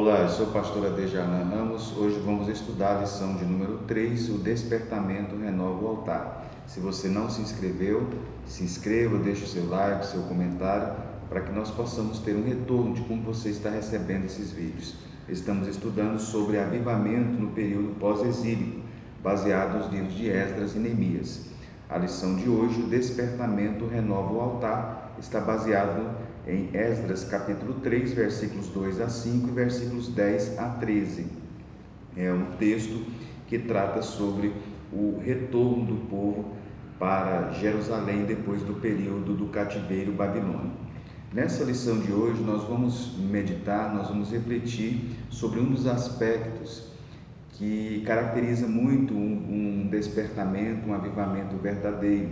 Olá, eu sou o pastor Adejalan Ramos. Hoje vamos estudar a lição de número 3, o despertamento renova o altar. Se você não se inscreveu, se inscreva, deixe o seu like, seu comentário, para que nós possamos ter um retorno de como você está recebendo esses vídeos. Estamos estudando sobre avivamento no período pós-exílico, baseado nos livros de Esdras e Neemias. A lição de hoje, o despertamento renova o altar, está baseado em Esdras capítulo 3, versículos 2 a 5 e versículos 10 a 13. É um texto que trata sobre o retorno do povo para Jerusalém depois do período do cativeiro babilônico. Nessa lição de hoje nós vamos meditar, nós vamos refletir sobre um dos aspectos que caracteriza muito um despertamento, um avivamento verdadeiro,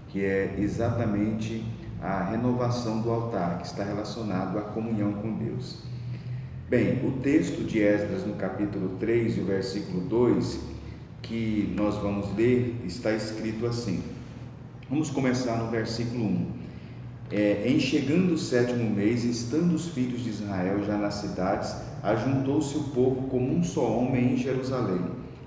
que é exatamente a renovação do altar, que está relacionado à comunhão com Deus. Bem, o texto de Esdras no capítulo 3 e o versículo 2, que nós vamos ler, está escrito assim. Vamos começar no versículo 1. Em chegando o 7º mês, estando os filhos de Israel já nas cidades, ajuntou-se o povo como um só homem em Jerusalém.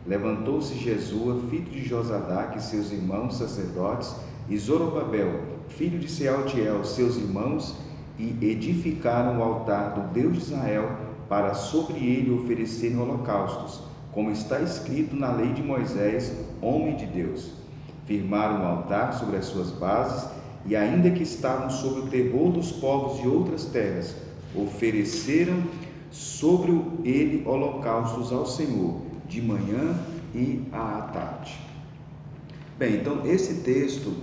Levantou-se Jesua, filho de Josadaque, e seus irmãos sacerdotes, e Zorobabel, filho de Sealtiel, seus irmãos, e edificaram o altar do Deus de Israel, para sobre ele oferecerem holocaustos, como está escrito na lei de Moisés, homem de Deus. Firmaram o altar sobre as suas bases, e ainda que estavam sob o terror dos povos de outras terras, ofereceram sobre ele holocaustos ao Senhor, de manhã e à tarde. Bem, então esse texto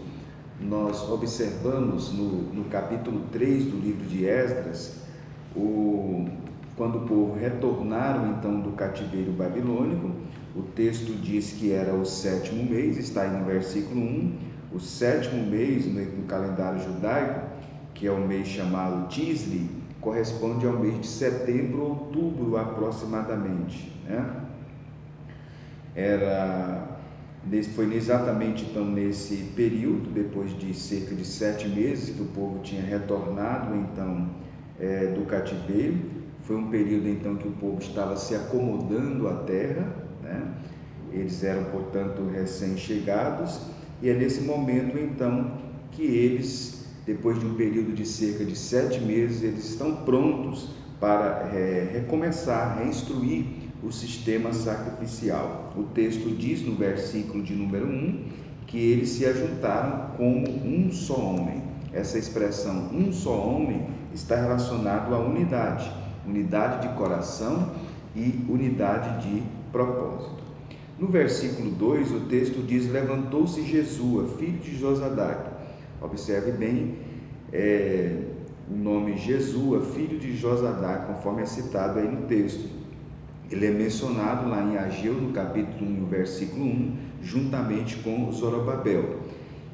nós observamos no capítulo 3 do livro de Esdras, quando o povo retornaram então do cativeiro babilônico. O texto diz que era o 7º mês, está aí no versículo 1, o 7º mês no calendário judaico, que é o mês chamado Tisri, corresponde ao mês de setembro, outubro aproximadamente, né? Foi exatamente então nesse período, depois de cerca de 7 meses, que o povo tinha retornado então do cativeiro. Foi um período então que o povo estava se acomodando à terra, né? Eles eram, portanto, recém-chegados, e é nesse momento então que eles, depois de um período de cerca de 7 meses, eles estão prontos para recomeçar, reinstruir o sistema sacrificial. O texto diz no versículo de número 1 que eles se ajuntaram como um só homem. Essa expressão um só homem está relacionado à unidade de coração e unidade de propósito. No versículo 2, o texto diz: levantou-se Jesua, filho de Josadaque. Observe bem o nome Jesua, filho de Josadaque, conforme é citado aí no texto. Ele é mencionado lá em Ageu, no capítulo 1, no versículo 1, juntamente com Zorobabel.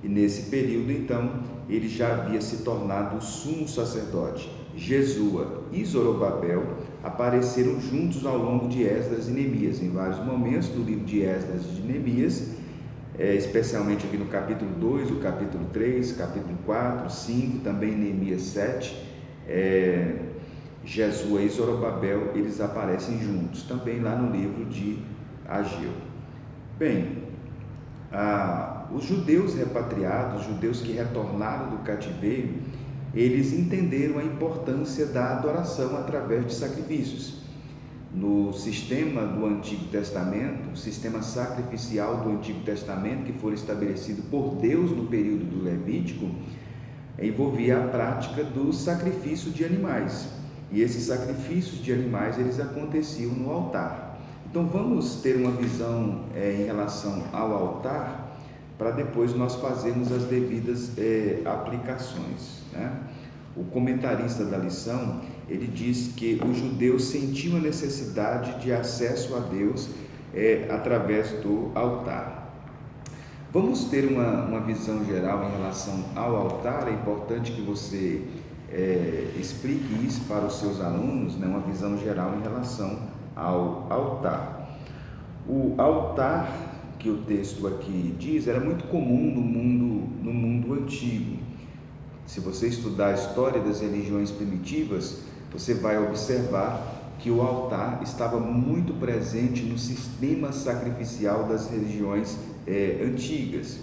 E nesse período, então, ele já havia se tornado o sumo sacerdote. Jesua e Zorobabel apareceram juntos ao longo de Esdras e Neemias, em vários momentos do livro de Esdras e de Neemias, especialmente aqui no capítulo 2, o capítulo 3, capítulo 4, 5, também Neemias 7, Jesua e Zorobabel, eles aparecem juntos, também lá no livro de Ageu. Bem, os judeus repatriados, os judeus que retornaram do cativeiro, eles entenderam a importância da adoração através de sacrifícios. No sistema do Antigo Testamento, o sistema sacrificial do Antigo Testamento, que foi estabelecido por Deus no período do Levítico, envolvia a prática do sacrifício de animais. E esses sacrifícios de animais, eles aconteciam no altar. Então vamos ter uma visão em relação ao altar, para depois nós fazermos as devidas aplicações, né? O comentarista da lição, ele diz que os judeus sentiam a necessidade de acesso a Deus através do altar. Vamos ter uma visão geral em relação ao altar. É importante que você explique isso para os seus alunos, né? Uma visão geral em relação ao altar. O altar, que o texto aqui diz, era muito comum no mundo antigo. Se você estudar a história das religiões primitivas, você vai observar que o altar estava muito presente no sistema sacrificial das religiões antigas.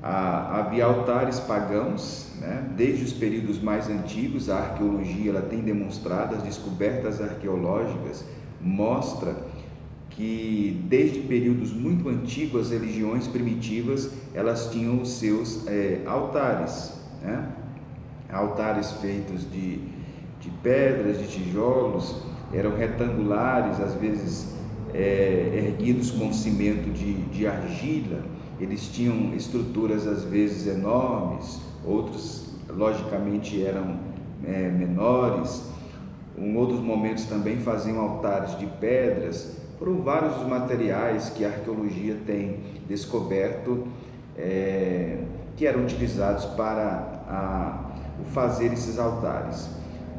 Havia altares pagãos, né? Desde os períodos mais antigos. A arqueologia ela tem demonstrado, as descobertas arqueológicas mostram que desde períodos muito antigos as religiões primitivas elas tinham os seus altares, né? Altares feitos de pedras, de tijolos, eram retangulares, às vezes erguidos com cimento de argila. Eles tinham estruturas às vezes enormes, outros logicamente eram menores. Em outros momentos também faziam altares de pedras. Foram vários os materiais que a arqueologia tem descoberto que eram utilizados para fazer esses altares.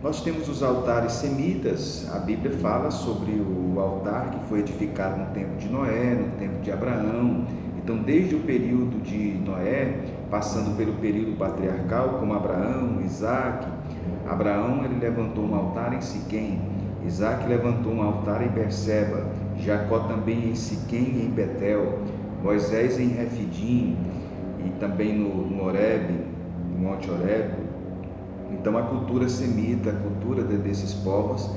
Nós temos os altares semitas. A Bíblia fala sobre o altar que foi edificado no tempo de Noé, no tempo de Abraão. Então, desde o período de Noé, passando pelo período patriarcal, como Abraão, Isaac. Abraão ele levantou um altar em Siquém, Isaac levantou um altar em Berseba, Jacó também em Siquém e em Betel, Moisés em Refidim e também no Horebe, no Monte Horebe. Então, a cultura semita, a cultura desses povos,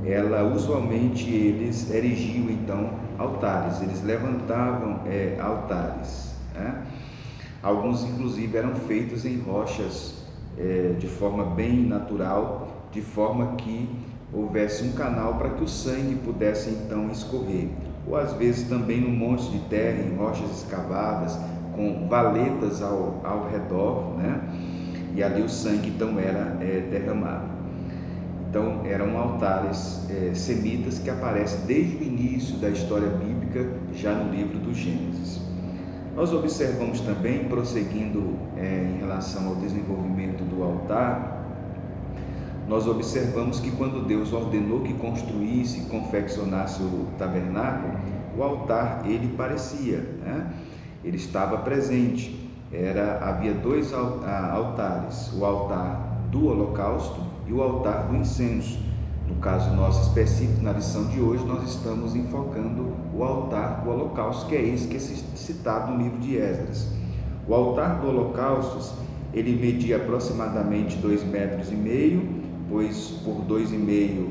ela usualmente eles erigiam então altares, eles levantavam altares, né? Alguns inclusive eram feitos em rochas de forma bem natural, de forma que houvesse um canal para que o sangue pudesse então escorrer, ou às vezes também num monte de terra, em rochas escavadas, com valetas ao redor, né? E ali o sangue então era derramado. Então eram altares semitas que aparecem desde o início da história bíblica, já no livro do Gênesis. Nós observamos também, prosseguindo em relação ao desenvolvimento do altar, nós observamos que quando Deus ordenou que construísse e confeccionasse o tabernáculo, o altar ele parecia, né? Ele estava presente. Havia dois altares, o altar do holocausto e o altar do incenso. No caso nosso específico, na lição de hoje, nós estamos enfocando o altar do holocausto, que é esse que é citado no livro de Esdras. O altar do holocausto, ele media aproximadamente 2,5 metros, pois por 2,5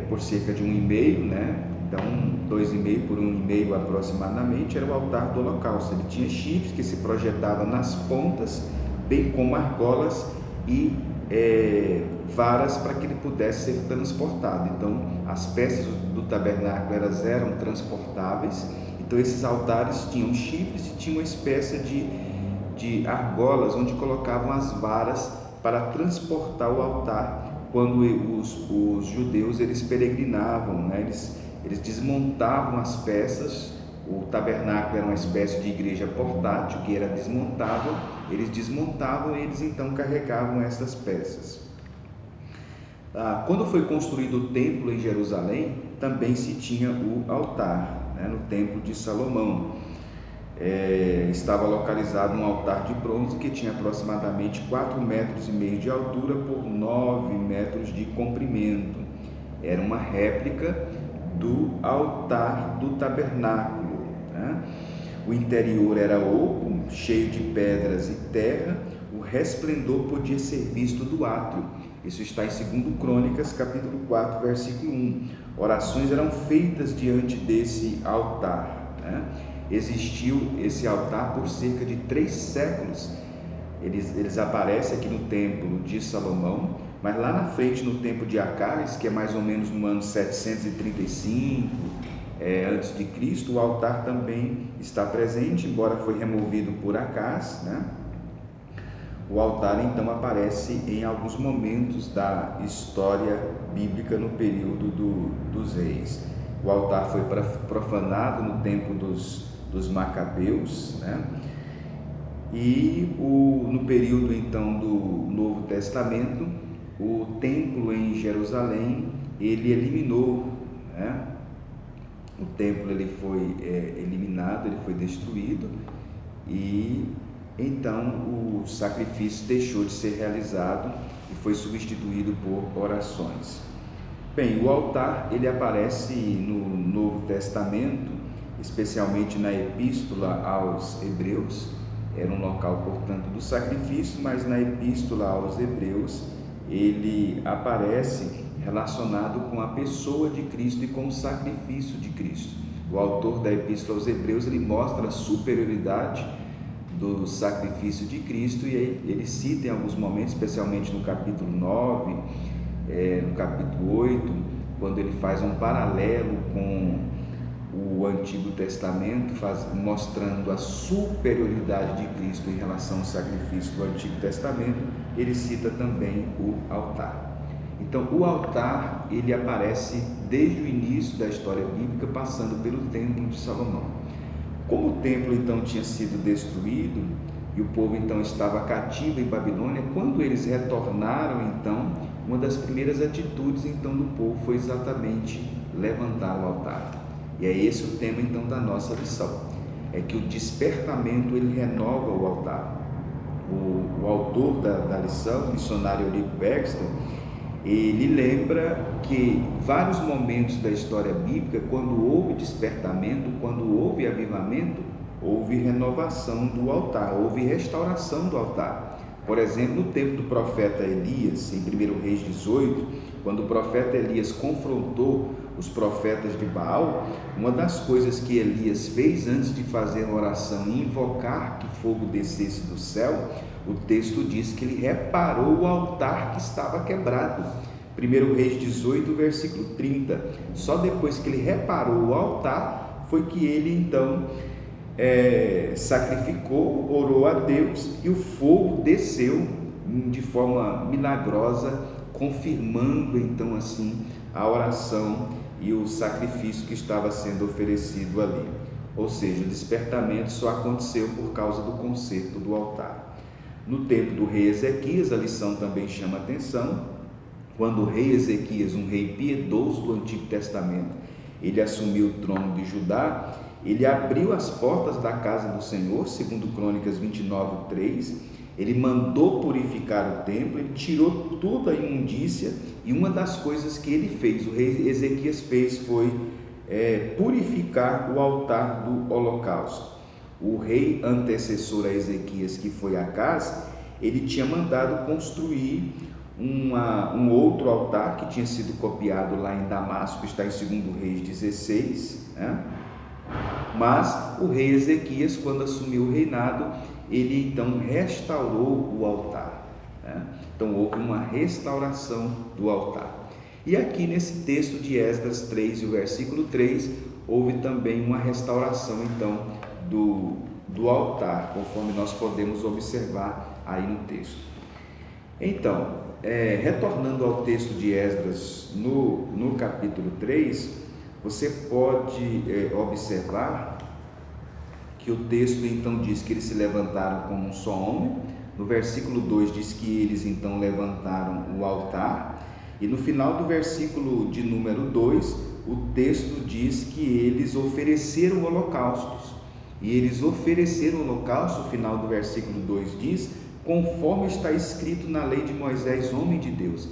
por cerca de 1,5, né? Então 2,5 por 1,5 aproximadamente era o altar do holocausto. Ele tinha chifres que se projetavam nas pontas, bem como argolas e varas para que ele pudesse ser transportado. Então as peças do tabernáculo eram transportáveis. Então esses altares tinham chifres e tinham uma espécie de argolas onde colocavam as varas para transportar o altar quando os judeus eles peregrinavam, né? Eles desmontavam as peças. O tabernáculo era uma espécie de igreja portátil que era desmontável. Eles desmontavam e eles então carregavam essas peças. Quando foi construído o templo em Jerusalém, também se tinha o altar, né? No templo de Salomão estava localizado um altar de bronze que tinha aproximadamente 4,5 metros de altura por 9 metros de comprimento. Era uma réplica do altar do tabernáculo, né? O interior era oco, cheio de pedras e terra. O resplendor podia ser visto do átrio. Isso está em 2 Crônicas, capítulo 4, versículo 1. Orações eram feitas diante desse altar, né? Existiu esse altar por cerca de 3 séculos. Eles aparecem aqui no templo de Salomão, mas lá na frente, no tempo de Acais, que é mais ou menos no ano 735 antes de Cristo, o altar também está presente, embora foi removido por Acais, né? O altar então aparece em alguns momentos da história bíblica no período dos reis. O altar foi profanado no tempo dos Macabeus, né? E no período então do Novo Testamento, o templo em Jerusalém ele eliminou, né? O templo ele foi eliminado, ele foi destruído, e então o sacrifício deixou de ser realizado e foi substituído por orações. Bem, o altar ele aparece no Novo Testamento, especialmente na Epístola aos Hebreus. Era um local, portanto, do sacrifício, mas na Epístola aos Hebreus ele aparece relacionado com a pessoa de Cristo e com o sacrifício de Cristo. O autor da Epístola aos Hebreus ele mostra a superioridade do sacrifício de Cristo, e ele cita em alguns momentos, especialmente no capítulo 9, no capítulo 8, quando ele faz um paralelo com o Antigo Testamento, mostrando a superioridade de Cristo em relação ao sacrifício do Antigo Testamento, ele cita também o altar. Então, o altar ele aparece desde o início da história bíblica, passando pelo Templo de Salomão. Como o templo então tinha sido destruído e o povo então estava cativo em Babilônia, quando eles retornaram então, uma das primeiras atitudes então do povo foi exatamente levantar o altar. E é esse o tema então da nossa lição, é que o despertamento ele renova o altar. O autor da lição, o missionário Eurico Baxter, ele lembra que vários momentos da história bíblica, quando houve despertamento, quando houve avivamento, houve renovação do altar, houve restauração do altar. Por exemplo, no tempo do profeta Elias, em 1 Reis 18, quando o profeta Elias confrontou os profetas de Baal, uma das coisas que Elias fez antes de fazer a oração e invocar que fogo descesse do céu, o texto diz que ele reparou o altar que estava quebrado. 1 Reis 18, versículo 30. Só depois que ele reparou o altar, foi que ele então sacrificou, orou a Deus, e o fogo desceu de forma milagrosa, confirmando então assim a oração e o sacrifício que estava sendo oferecido ali. Ou seja, o despertamento só aconteceu por causa do conserto do altar. No tempo do rei Ezequias, a lição também chama atenção, quando o rei Ezequias, um rei piedoso do Antigo Testamento, ele assumiu o trono de Judá, ele abriu as portas da casa do Senhor, segundo Crônicas 29, 3, ele mandou purificar o templo, ele tirou toda a imundícia, e uma das coisas que ele fez, o rei Ezequias fez, foi purificar o altar do holocausto. O rei antecessor a Ezequias, que foi Acás, ele tinha mandado construir um outro altar que tinha sido copiado lá em Damasco, está em 2 Reis 16, né? Mas o rei Ezequias, quando assumiu o reinado, ele então restaurou o altar, né? Então houve uma restauração do altar. E aqui nesse texto de Esdras 3 e o versículo 3, houve também uma restauração então do altar, conforme nós podemos observar aí no texto. Então, retornando ao texto de Esdras, no capítulo 3, você pode observar que o texto então diz que eles se levantaram como um só homem. No versículo 2 diz que eles então levantaram o altar, e no final do versículo de número 2, o texto diz que eles ofereceram holocaustos. E eles ofereceram o holocausto, o final do versículo 2 diz, conforme está escrito na lei de Moisés, homem de Deus.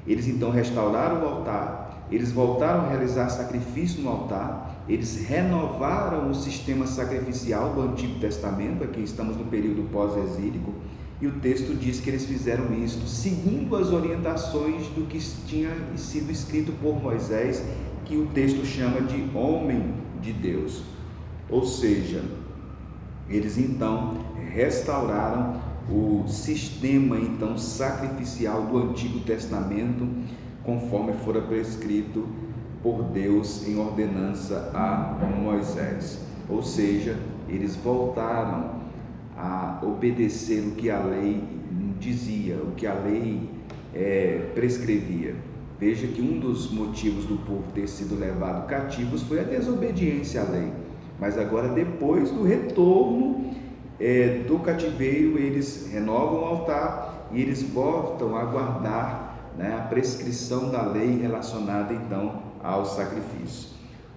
Eles então restauraram o altar, eles voltaram a realizar sacrifício no altar, eles renovaram o sistema sacrificial do Antigo Testamento, aqui estamos no período pós-exílico, e o texto diz que eles fizeram isto seguindo as orientações do que tinha sido escrito por Moisés, que o texto chama de homem de Deus. Ou seja, eles então restauraram o sistema então sacrificial do Antigo Testamento, conforme fora prescrito por Deus em ordenança a Moisés. Ou seja, eles voltaram a obedecer o que a lei dizia, o que a lei prescrevia. Veja que um dos motivos do povo ter sido levado cativos foi a desobediência à lei. Mas agora, depois do retorno do cativeiro, eles renovam o altar e eles voltam a guardar, né, a prescrição da lei relacionada então ao sacrifício.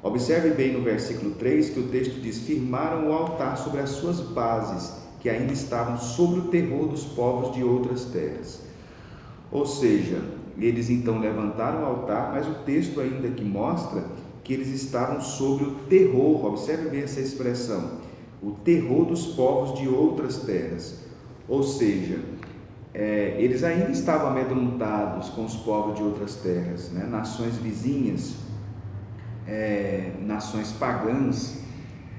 Observe bem no versículo 3 que o texto diz: firmaram o altar sobre as suas bases, que ainda estavam sobre o terror dos povos de outras terras. Ou seja, eles então levantaram o altar, mas o texto ainda que mostra que eles estavam sob o terror, observe bem essa expressão, o terror dos povos de outras terras. Ou seja, eles ainda estavam amedrontados com os povos de outras terras, né? Nações vizinhas, nações pagãs,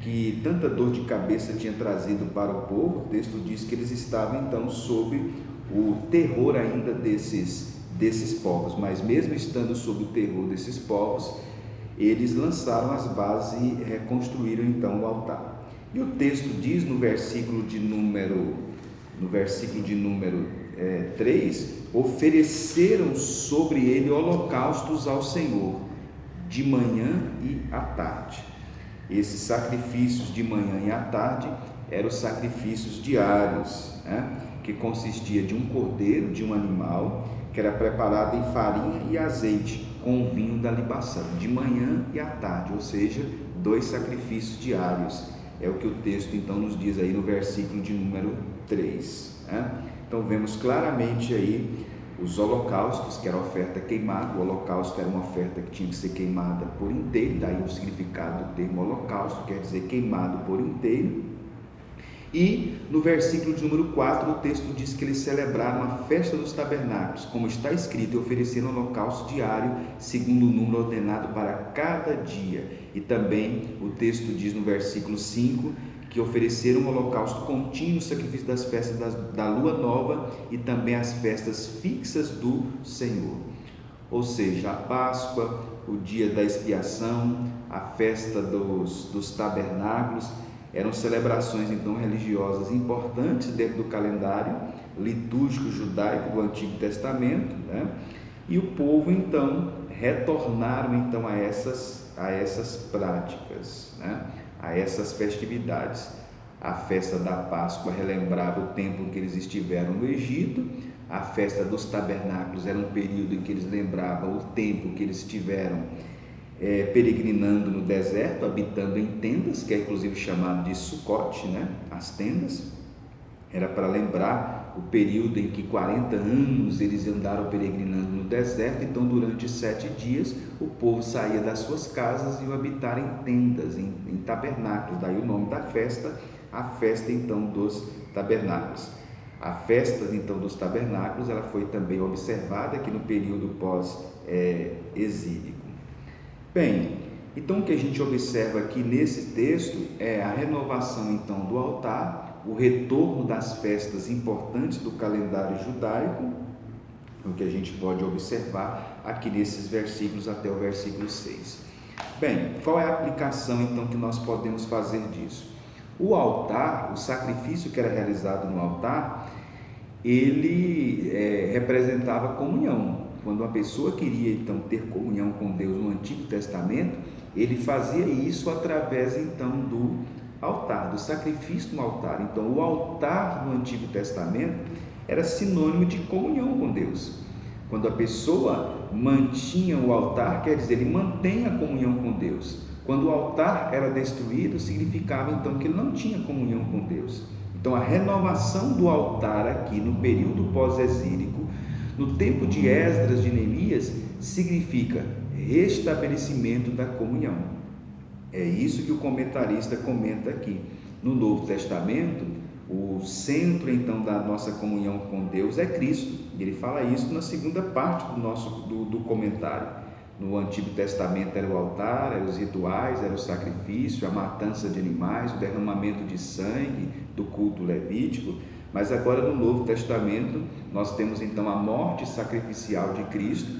que tanta dor de cabeça tinha trazido para o povo. O texto diz que eles estavam então sob o terror ainda desses povos, mas mesmo estando sob o terror desses povos, eles lançaram as bases e reconstruíram então o altar. E o texto diz no versículo de número 3, ofereceram sobre ele holocaustos ao Senhor, de manhã e à tarde. Esses sacrifícios de manhã e à tarde eram os sacrifícios diários, né? Que consistia de um cordeiro, de um animal, que era preparado em farinha e azeite, com o vinho da libação, de manhã e à tarde, ou seja, 2 sacrifícios diários. É o que o texto então nos diz aí no versículo de número 3. Né? Então vemos claramente aí os holocaustos, que era a oferta queimada. O holocausto era uma oferta que tinha que ser queimada por inteiro, daí o significado do termo holocausto, quer dizer queimado por inteiro. E no versículo de número 4, o texto diz que eles celebraram a festa dos tabernáculos, como está escrito, e ofereceram holocausto diário, segundo o número ordenado para cada dia. E também o texto diz no versículo 5, que ofereceram um holocausto contínuo, sacrifício das festas da lua nova e também as festas fixas do Senhor. Ou seja, a Páscoa, o dia da expiação, a festa dos tabernáculos, eram celebrações então religiosas importantes dentro do calendário litúrgico judaico do Antigo Testamento, né? E o povo então retornaram então a essas práticas, né? A essas festividades. A festa da Páscoa relembrava o tempo em que eles estiveram no Egito. A festa dos tabernáculos era um período em que eles lembravam o tempo que eles estiveram peregrinando no deserto, habitando em tendas, que é inclusive chamado de Sucote, né? As tendas. Era para lembrar o período em que 40 anos eles andaram peregrinando no deserto. Então durante 7 dias o povo saía das suas casas e ia habitar em tendas, em tabernáculos, daí o nome da festa, a festa então dos tabernáculos. A festa então dos tabernáculos, ela foi também observada aqui no período pós-exílico. Bem, então o que a gente observa aqui nesse texto é a renovação então do altar, o retorno das festas importantes do calendário judaico, o que a gente pode observar aqui nesses versículos até o versículo 6. Bem, qual é a aplicação então que nós podemos fazer disso? O altar, o sacrifício que era realizado no altar, ele representava comunhão. Quando uma pessoa queria então ter comunhão com Deus no Antigo Testamento, ele fazia isso através então do altar, do sacrifício no altar. Então o altar no Antigo Testamento era sinônimo de comunhão com Deus. Quando a pessoa mantinha o altar, quer dizer, ele mantém a comunhão com Deus. Quando o altar era destruído, significava então que ele não tinha comunhão com Deus. Então a renovação do altar aqui no período pós-exílico, no tempo de Esdras, de Neemias, significa restabelecimento da comunhão. É isso que o comentarista comenta aqui. No Novo Testamento, o centro então da nossa comunhão com Deus é Cristo. Ele fala isso na segunda parte do comentário. No Antigo Testamento era o altar, eram os rituais, era o sacrifício, a matança de animais, o derramamento de sangue do culto levítico. Mas agora no Novo Testamento nós temos então a morte sacrificial de Cristo,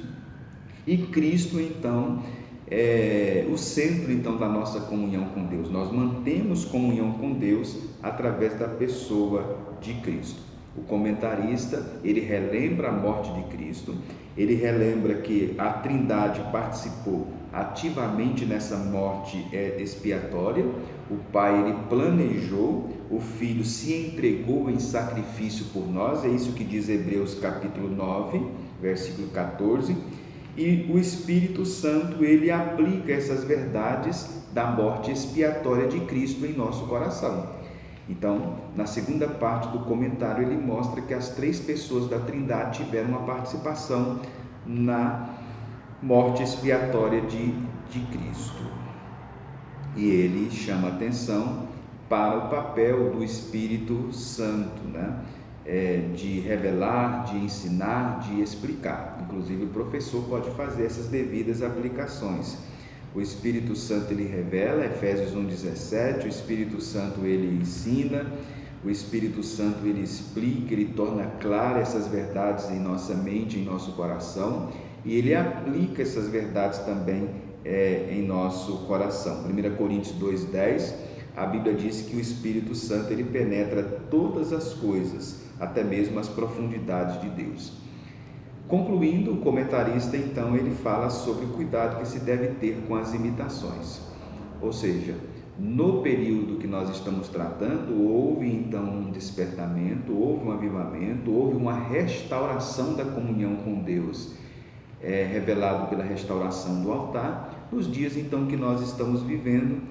e Cristo então é o centro então da nossa comunhão com Deus. Nós mantemos comunhão com Deus através da pessoa de Cristo. O comentarista, ele relembra a morte de Cristo, ele relembra que a Trindade participou ativamente nessa morte expiatória. O Pai, ele planejou, o Filho se entregou em sacrifício por nós, é isso que diz Hebreus capítulo 9, versículo 14, e o Espírito Santo, ele aplica essas verdades da morte expiatória de Cristo em nosso coração. Então, na segunda parte do comentário, ele mostra que as 3 pessoas da Trindade tiveram uma participação na morte expiatória de Cristo. E ele chama atenção para o papel do Espírito Santo, né? De revelar, de ensinar, de explicar. Inclusive o professor pode fazer essas devidas aplicações. O Espírito Santo ele revela, Efésios 1:17, o Espírito Santo ele ensina, o Espírito Santo ele explica, ele torna claras essas verdades em nossa mente, em nosso coração, e ele aplica essas verdades também em nosso coração. 1 Coríntios 2:10, a Bíblia diz que o Espírito Santo ele penetra todas as coisas, até mesmo as profundidades de Deus. Concluindo, o comentarista então ele fala sobre o cuidado que se deve ter com as imitações. Ou seja, no período que nós estamos tratando, houve então um despertamento, houve um avivamento, houve uma restauração da comunhão com Deus, revelado pela restauração do altar. Nos dias então que nós estamos vivendo,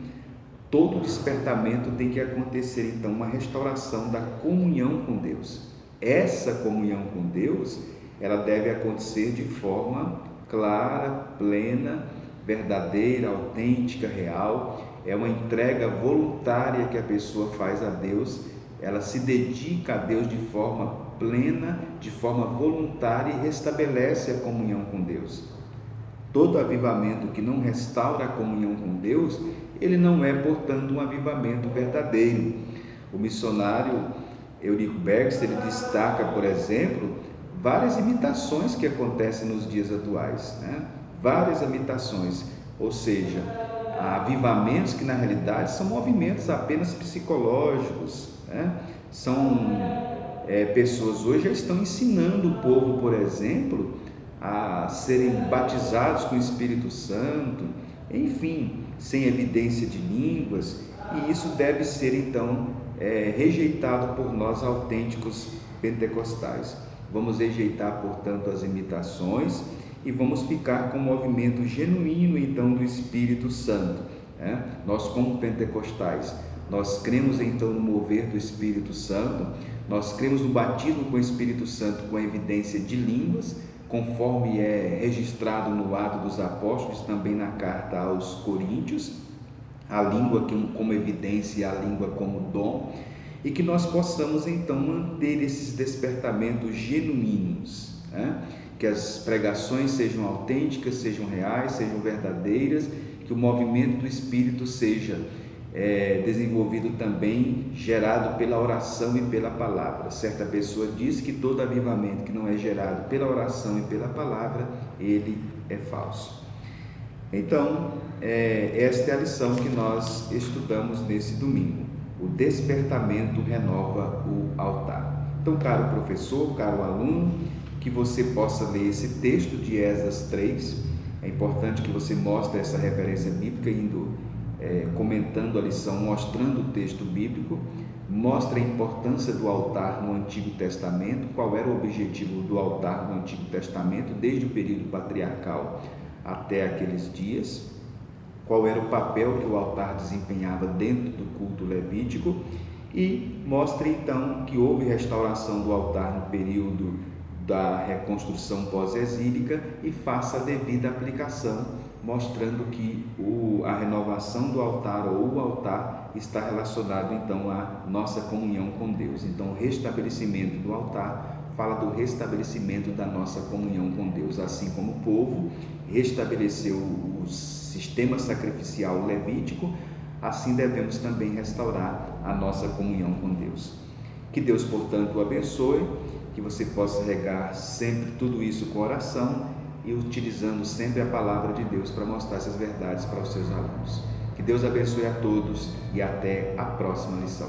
todo despertamento tem que acontecer então uma restauração da comunhão com Deus. Essa comunhão com Deus, ela deve acontecer de forma clara, plena, verdadeira, autêntica, real. É uma entrega voluntária que a pessoa faz a Deus, ela se dedica a Deus de forma plena, de forma voluntária e restabelece a comunhão com Deus. Todo avivamento que não restaura a comunhão com Deus, ele não é, portanto, um avivamento verdadeiro. O missionário Eurico Baxter, ele destaca, por exemplo, várias imitações que acontecem nos dias atuais, né? Várias imitações, ou seja, avivamentos que na realidade são movimentos apenas psicológicos, né? Pessoas hoje já estão ensinando o povo, por exemplo, a serem batizados com o Espírito Santo, enfim, sem evidência de línguas, e isso deve ser então rejeitado por nós autênticos pentecostais. Vamos rejeitar, portanto, as imitações e vamos ficar com o movimento genuíno então do Espírito Santo, né? Nós, como pentecostais, nós cremos então no mover do Espírito Santo, nós cremos no batismo com o Espírito Santo com a evidência de línguas, conforme é registrado no Atos dos Apóstolos, também na carta aos Coríntios, a língua como evidência e a língua como dom, e que nós possamos então manter esses despertamentos genuínos, né? Que as pregações sejam autênticas, sejam reais, sejam verdadeiras, que o movimento do Espírito seja desenvolvido também, gerado pela oração e pela palavra. Certa pessoa diz que todo avivamento que não é gerado pela oração e pela palavra, ele é falso. Então, esta é a lição que nós estudamos nesse domingo. O despertamento renova o altar. Então, caro professor, caro aluno, que você possa ler esse texto de Esdras 3. É importante que você mostre essa referência bíblica, comentando a lição, mostrando o texto bíblico, mostra a importância do altar no Antigo Testamento, qual era o objetivo do altar no Antigo Testamento, desde o período patriarcal até aqueles dias, qual era o papel que o altar desempenhava dentro do culto levítico, e mostra então que houve restauração do altar no período da reconstrução pós-exílica e faça a devida aplicação, mostrando que a renovação do altar ou o altar está relacionado então à nossa comunhão com Deus. Então, o restabelecimento do altar fala do restabelecimento da nossa comunhão com Deus, assim como o povo restabeleceu o sistema sacrificial levítico, assim devemos também restaurar a nossa comunhão com Deus. Que Deus, portanto, o abençoe, que você possa regar sempre tudo isso com oração e utilizando sempre a palavra de Deus para mostrar essas verdades para os seus alunos. Que Deus abençoe a todos e até a próxima lição.